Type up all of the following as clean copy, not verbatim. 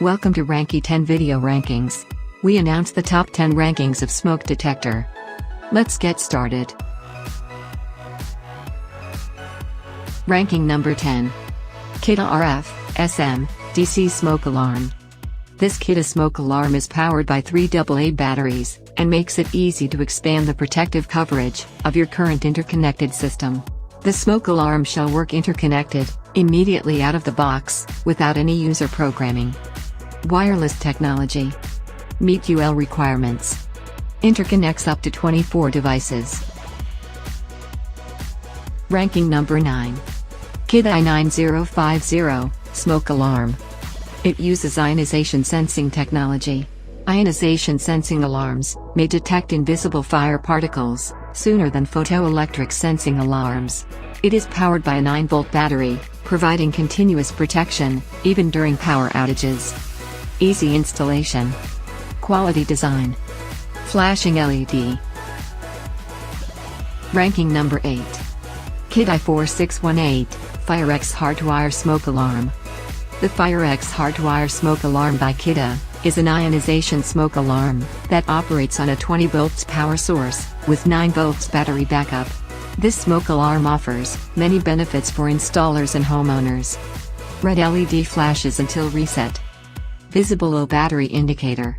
Welcome to Ranky 10 Video Rankings. We announce the top 10 rankings of Smoke Detector. Let's get started. Ranking number 10. Kidde RF SM DC Smoke Alarm. This Kidde smoke alarm is powered by 3 AA batteries, and makes it easy to expand the protective coverage of your current interconnected system. The smoke alarm shall work interconnected, immediately out of the box, without any user programming. Wireless technology. Meet UL requirements. Interconnects up to 24 devices. Ranking number 9. Kidde i9050 Smoke Alarm. It uses ionization sensing technology. Ionization sensing alarms may detect invisible fire particles sooner than photoelectric sensing alarms. It is powered by a 9-volt battery, providing continuous protection, even during power outages. Easy installation. Quality design. Flashing LED. Ranking number 8. Kidde i4618 FireX Hardwire Smoke Alarm. The FireX Hardwire Smoke Alarm by Kidde is an ionization smoke alarm that operates on a 20 volts power source with 9 volts battery backup. This smoke alarm offers many benefits for installers and homeowners. Red LED flashes until reset. Visible low battery indicator.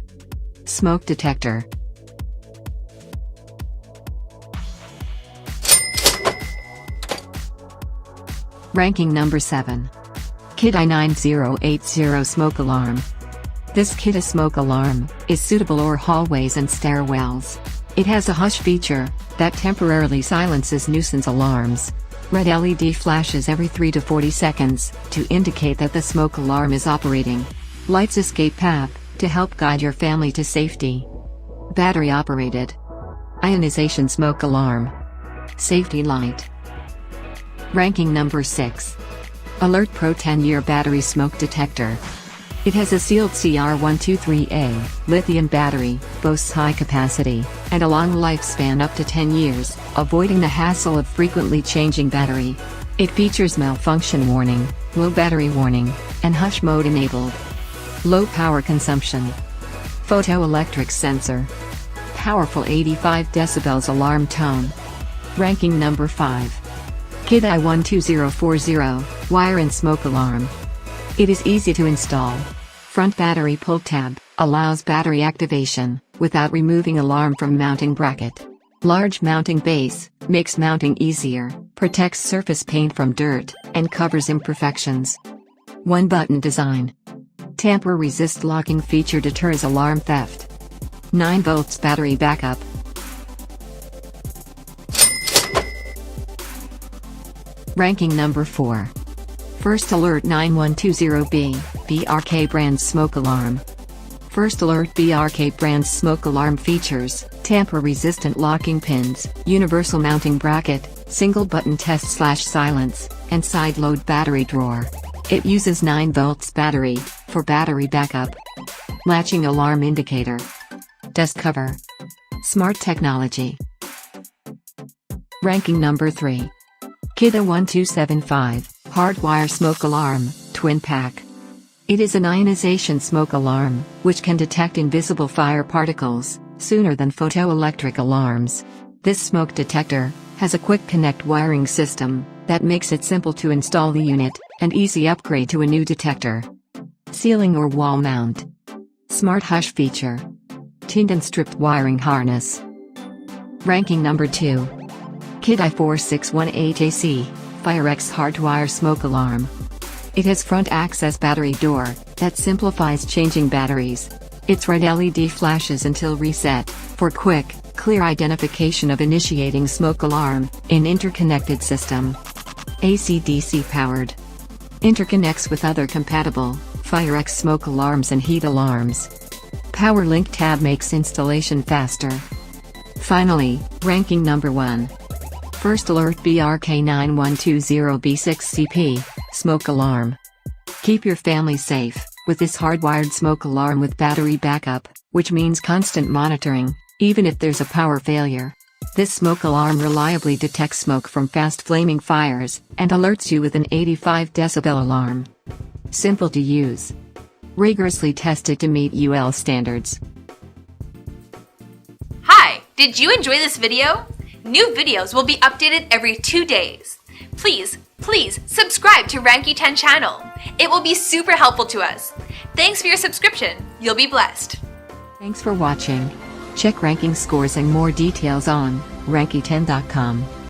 Smoke detector. Ranking number 7. Kidde i9080 Smoke Alarm. This Kidde smoke alarm is suitable for hallways and stairwells. It has a hush feature that temporarily silences nuisance alarms. Red LED flashes every 3 to 40 seconds to indicate that the smoke alarm is operating. Lights escape path to help guide your family to safety. Battery operated. Ionization smoke alarm. Safety light. Ranking number 6. Alert Pro 10-year battery smoke detector. It has a sealed CR123A lithium battery, boasts high capacity, and a long lifespan up to 10 years, avoiding the hassle of frequently changing battery. It features malfunction warning, low battery warning, and hush mode enabled. Low power consumption. Photoelectric sensor. Powerful 85 decibels alarm tone. Ranking number 5. Kidde i12040 Wire and Smoke Alarm. It is easy to install. Front battery pull tab allows battery activation without removing alarm from mounting bracket. Large mounting base makes mounting easier, protects surface paint from dirt, and covers imperfections. One button design. Tamper resist locking feature deters alarm theft. 9 volts battery backup. Ranking number 4. First Alert 9120B BRK brand smoke alarm. First Alert BRK brand smoke alarm features tamper-resistant locking pins, universal mounting bracket, single button test/silence, and side load battery drawer. It uses 9 volts battery for battery backup. Latching alarm indicator. Dust cover. Smart technology. Ranking number 3. Kidde 1275 Hardwire Smoke Alarm Twin Pack. It is an ionization smoke alarm which can detect invisible fire particles sooner than photoelectric alarms. This smoke detector has a quick connect wiring system that makes it simple to install the unit and easy upgrade to a new detector. Ceiling or wall mount. Smart hush feature. Tinned and stripped wiring harness. Ranking number 2. Kidde i4618 AC FireX Hardwire Smoke Alarm. It has front access battery door that simplifies changing batteries. Its red LED flashes until reset for quick, clear identification of initiating smoke alarm in interconnected system. AC/DC powered. Interconnects with other compatible FireX smoke alarms and heat alarms. Power link tab makes installation faster. Finally, ranking number 1. First Alert BRK9120B6CP Smoke Alarm. Keep your family safe with this hardwired smoke alarm with battery backup, which means constant monitoring, even if there's a power failure. This smoke alarm reliably detects smoke from fast flaming fires and alerts you with an 85 decibel alarm. Simple to use. rigorously tested to meet UL standards. Hi, did you enjoy this video? New videos will be updated every 2 days. Please subscribe to Ranky 10 channel. It will be super helpful to us. Thanks for your subscription. You'll be blessed. Thanks for watching. Check ranking scores and more details on ranky10.com.